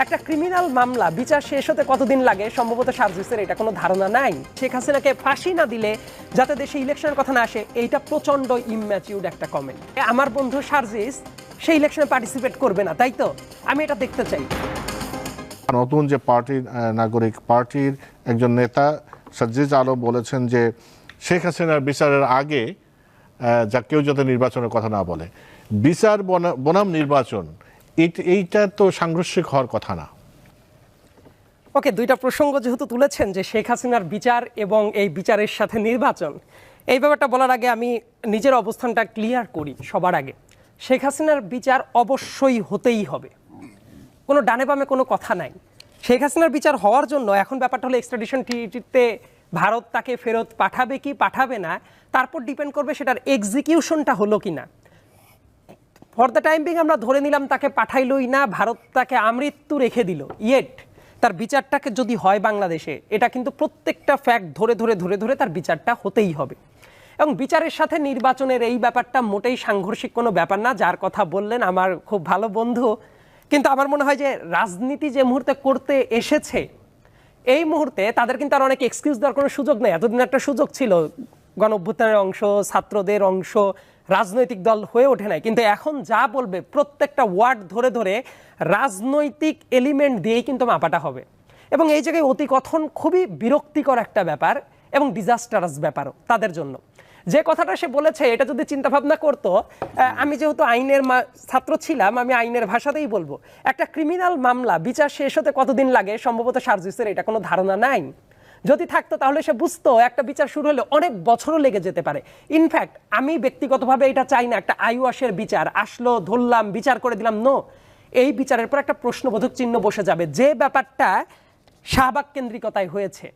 একটা ক্রিমিনাল মামলা বিচার শেষ হতে কতদিন লাগে সম্ভবত সার্জিসের এটা কোনো ধারণা নাই। শেখ হাসিনাকে ফাঁসি না দিলে যাতে দেশে ইলেকশনের কথা না আসে, এইটা প্রচন্ড ইম্যাচিউরড একটা কমেন্ট। আমার বন্ধু সার্জিস সেই ইলেকশনে পার্টিসিপেট করবে না, তাই তো আমি এটা দেখতে চাই। নতুন যে পার্টির নাগরিক পার্টির একজন নেতা সাজ্জিদ আলম বলেছেন যে শেখ হাসিনার বিচারের আগে যা কেউ যাতে নির্বাচনের কথা না বলে, বিচার বনাম নির্বাচন এইটা তো সাংঘর্ষিক হওয়ার কথা না। ওকে, দুইটা প্রসঙ্গ যেহেতু তুলেছেন যে শেখ হাসিনার বিচার এবং এই বিচারের সাথে নির্বাচন, এই ব্যাপারটা বলার আগে আমি নিজের অবস্থানটা ক্লিয়ার করি। সবার আগে শেখ হাসিনার বিচার অবশ্যই হতেই হবে, কোনো ডানে বামে কোনো কথা নাই। শেখ হাসিনার বিচার হওয়ার জন্য এখন ব্যাপারটা হলো এক্সট্রাডিশন ট্রিটিতে ভারত তাকে ফেরত পাঠাবে কি পাঠাবে না, তারপর ডিপেন্ড করবে সেটার এক্সিকিউশনটা হলো কি না। ফর দ্য টাইম বিং আমরা ধরে নিলাম তাকে পাঠাইলই না, ভারত তাকে আমৃত্যু রেখে দিল, ইয়েট তার বিচারটাকে যদি হয় বাংলাদেশে, এটা কিন্তু প্রত্যেকটা ফ্যাক্ট ধরে ধরে ধরে ধরে তার বিচারটা হতেই হবে। এবং বিচারের সাথে নির্বাচনের এই ব্যাপারটা মোটেই সাংঘর্ষিক কোনো ব্যাপার না, যার কথা বললেন আমার খুব ভালো বন্ধু। কিন্তু আমার মনে হয় যে রাজনীতি যে মুহূর্তে করতে এসেছে, এই মুহূর্তে তাদের কিন্তু আর অনেক এক্সকিউজ দেওয়ার কোনো সুযোগ নেই। এতদিন একটা সুযোগ ছিল, গণ অভ্যুত্থানের অংশ, ছাত্রদের অংশ, রাজনৈতিক দল হয়ে ওঠে নাই। কিন্তু এখন যা বলবে প্রত্যেকটা ওয়ার্ড ধরে ধরে রাজনৈতিক এলিমেন্ট দিয়েই কিন্তু মাপাটা হবে। এবং এই জায়গায় অতিকথন খুবই বিরক্তিকর একটা ব্যাপার এবং ডিজাস্টারাস ব্যাপারও তাদের জন্য। যে কথাটা সে বলেছে এটা যদি চিন্তা ভাবনা করতো, আমি যেহেতু আইনের ছাত্র ছিলাম, আমি আইনের ভাষাতেই বলবো, একটা ক্রিমিনাল মামলা বিচার শেষ হতে কতদিন লাগে সম্ভবত সার্জিসের এটা কোনো ধারণা নাই। যদি থাকতো তাহলে সে বুঝতো একটা বিচার শুরু হলে অনেক বছরও লেগে যেতে পারে। ইনফ্যাক্ট আমি ব্যক্তিগতভাবে এটা চাই না একটা আইওয়াসের বিচার আসলো, ধরলাম, বিচার করে দিলাম। নো, এই বিচারের পর একটা প্রশ্নবোধক চিহ্ন বসে যাবে। যে ব্যাপারটা শাহবাগ কেন্দ্রিকতায় হয়েছে,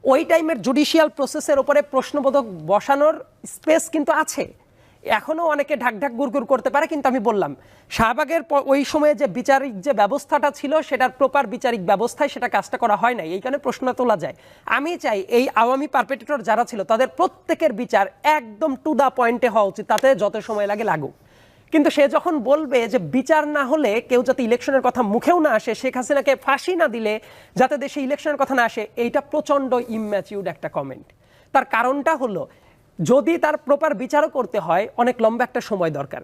ওই টাইমের জুডিশিয়াল প্রসেসের উপরে প্রশ্নবোধক বসানোর স্পেস কিন্তু আছে। এখনও অনেকে ঢাক ঢাক গুড়গুড় করতে পারে, কিন্তু আমি বললাম শাহবাগের ওই সময়ে যে বিচারিক যে ব্যবস্থাটা ছিল, সেটার প্রপার বিচারিক ব্যবস্থায় সেটা কাজটা করা হয় নাই, এই কারণে প্রশ্ন তোলা যায়। আমি চাই এই আওয়ামী পারপেট্রেটর যারা ছিল তাদের প্রত্যেকের বিচার একদম টু দা পয়েন্টে হওয়া উচিত, তাতে যত সময় লাগে লাগুক। কিন্তু সে যখন বলবে যে বিচার না হলে কেউ যাতে ইলেকশনের কথা মুখেও না আসে, শেখ হাসিনাকে ফাঁসি না দিলে যাতে দেশে ইলেকশনের কথা না আসে, এইটা প্রচণ্ড ইম্যাচিউরড একটা কমেন্ট। তার কারণটা হলো, যদি তার প্রপার বিচারও করতে হয় অনেক লম্বা একটা সময় দরকার।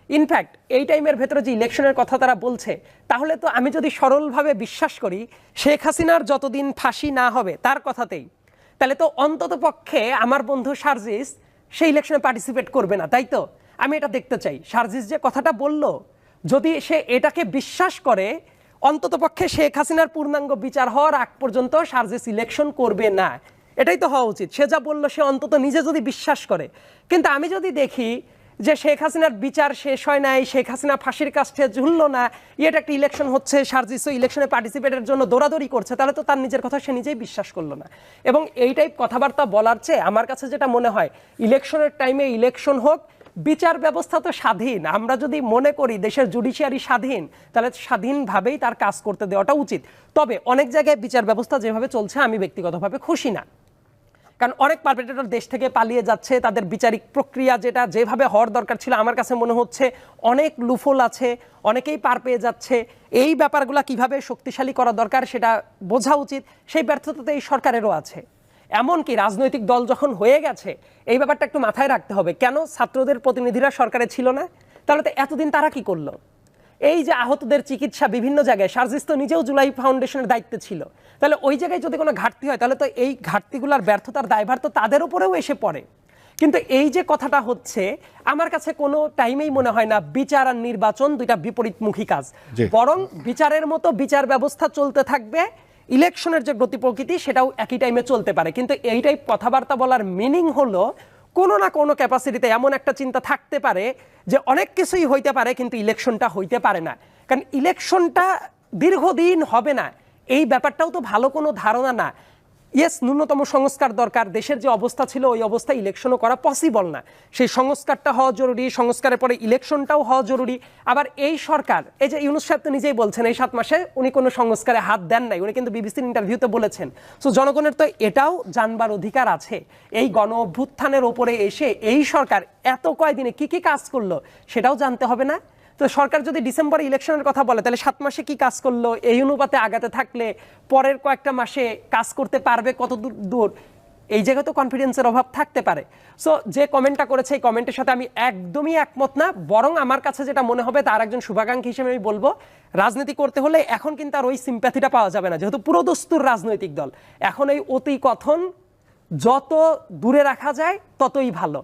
ইনফ্যাক্ট এই টাইমের ভেতরে যে ইলেকশনের কথা তারা বলছে, তাহলে তো আমি যদি সরলভাবে বিশ্বাস করি শেখ হাসিনার যতদিন ফাঁসি না হবে তার কথাতেই, তাহলে তো অন্তত পক্ষে আমার বন্ধু সার্জিস সেই ইলেকশনে পার্টিসিপেট করবে না, তাই তো আমি এটা দেখতে চাই। সার্জিস যে কথাটা বলল, যদি সে এটাকে বিশ্বাস করে, অন্তত পক্ষে শেখ হাসিনার পূর্ণাঙ্গ বিচার হওয়ার আগ পর্যন্ত সার্জিস ইলেকশন করবে না, এটাই তো হওয়া উচিত। সে যা বললো সে অন্তত নিজে যদি বিশ্বাস করে। কিন্তু আমি যদি দেখি যে শেখ হাসিনার বিচার শেষ হয় নাই, শেখ হাসিনা ফাঁসির কাছে ঝুললো না, এটা একটা ইলেকশন হচ্ছে, সার্জিসও ইলেকশনে পার্টিসিপেটের জন্য দৌড়াদৌড়ি করছে, তাহলে তো তার নিজের কথা সে নিজেই বিশ্বাস করলো না। এবং এই টাইপ কথাবার্তা বলার চেয়ে আমার কাছে যেটা মনে হয়, ইলেকশনের টাইমে ইলেকশন হোক, বিচার ব্যবস্থা তো স্বাধীন। আমরা যদি মনে করি দেশের জুডিশিয়ারি স্বাধীন, তাহলে স্বাধীনভাবেই তার কাজ করতে দেওয়াটা উচিত। তবে অনেক জায়গায় বিচার ব্যবস্থা যেভাবে চলছে আমি ব্যক্তিগতভাবে খুশি না, কারণ অনেক পারপেট্রেটর দেশ থেকে পালিয়ে যাচ্ছে। তাদের বিচারিক প্রক্রিয়া যেটা যেভাবে হওয়ার দরকার ছিল, আমার কাছে মনে হচ্ছে অনেক লুফল আছে, অনেকেই পার পেয়ে যাচ্ছে। এই ব্যাপারগুলো কিভাবে শক্তিশালী করা দরকার সেটা বোঝা উচিত। সেই ব্যর্থতা এই সরকারেরও আছে। এমনকি রাজনৈতিক দল যখন হয়ে গেছে, এই ব্যাপারটা একটু মাথায় রাখতে হবে। কেন ছাত্রদের প্রতিনিধিরা সরকারে ছিল না? তাহলে তো এতদিন তারা কি করলো? এই যে আহতদের চিকিৎসা বিভিন্ন জায়গায়, সার্জিস তো নিজেও জুলাই ফাউন্ডেশনের দায়িত্বে ছিল। তাহলে ওই জায়গায় যদি কোনো ঘাটতি হয়, তাহলে তো এই ঘাটতিগুলোর ব্যর্থতার দায়ভার তো তাদের উপরেও এসে পড়ে। কিন্তু এই যে কথাটা হচ্ছে, আমার কাছে কোনো টাইমেই মনে হয় না বিচার আর নির্বাচন দুইটা বিপরীতমুখী কাজ। বরং বিচারের মতো বিচার ব্যবস্থা চলতে থাকবে, ইলেকশনের যে গতি প্রকৃতি সেটাও একই টাইমে চলতে পারে। কিন্তু এই টাইপ কথাবার্তা বলার মিনিং হলো, কোনো না কোনো ক্যাপাসিটিতে এমন একটা চিন্তা থাকতে পারে যে অনেক কিছুই হইতে পারে কিন্তু ইলেকশনটা হইতে পারে না। কারণ ইলেকশনটা দীর্ঘদিন হবে না, এই ব্যাপারটাও তো ভালো কোনো ধারণা না। ইয়েস, ন্যূনতম সংস্কার দরকার। দেশের যে অবস্থা ছিল ওই অবস্থায় ইলেকশনও করা পসিবল না, সেই সংস্কারটা হওয়া জরুরি, সংস্কারের পরে ইলেকশনটাও হওয়া জরুরি। আবার এই সরকার, এই যে ইউনূস সাহেব তো নিজেই বলছেন এই 7 মাসে উনি কোনো সংস্কারে হাত দেন নাই, উনি কিন্তু বিবিসির ইন্টারভিউতে বলেছেন। সো জনগণের তো এটাও জানবার অধিকার আছে। এই গণ অভ্যুত্থানের ওপরে এসে এই সরকার এত কয়দিনে কি কি কাজ করলো সেটাও জানতে হবে না? তো সরকার যদি ডিসেম্বরে ইলেকশনের কথা বলে তাহলে 7 মাসে কি কাজ করলো, এই অনুপাতে আগাতে থাকলে পরের কয়েকটা মাসে কাজ করতে পারবে কত দূর, এই জায়গায় তো কনফিডেন্সের অভাব থাকতে পারে। সো যে কমেন্টটা করেছে এই কমেন্টের সাথে আমি একদমই একমত না, বরং আমার কাছে যেটা মনে হবে তার একজন শুভাকাঙ্ক্ষী হিসেবে আমি বলবো রাজনীতি করতে হলে এখন কিন্তু আর ওই সিম্প্যাথিটা পাওয়া যাবে না, যেহেতু পুরোদস্তুর রাজনৈতিক দল। এখন এই অতি কথন যত দূরে রাখা যায় ততই ভালো।